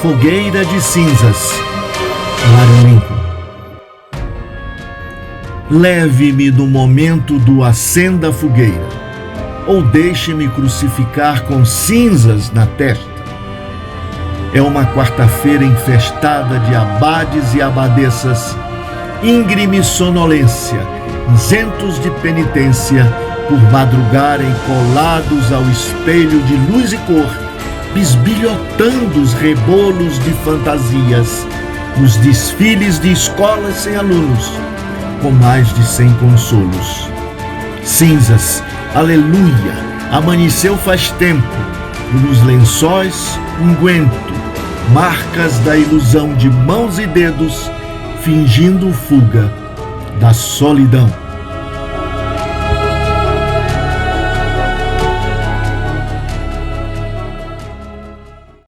Fogueira de cinzas. Abraham Lincoln. Leve-me no momento do acenda fogueira, ou deixe-me crucificar com cinzas na testa. É uma quarta-feira infestada de abades e abadesas, íngreme sonolência, isentos de penitência, por madrugarem colados ao espelho de luz e cor, bisbilhotando os rebolos de fantasias, nos desfiles de escolas sem alunos, com mais de 100 consolos. Cinzas, aleluia, amanheceu faz tempo, e nos lençóis unguento, marcas da ilusão de mãos e dedos, fingindo fuga da solidão.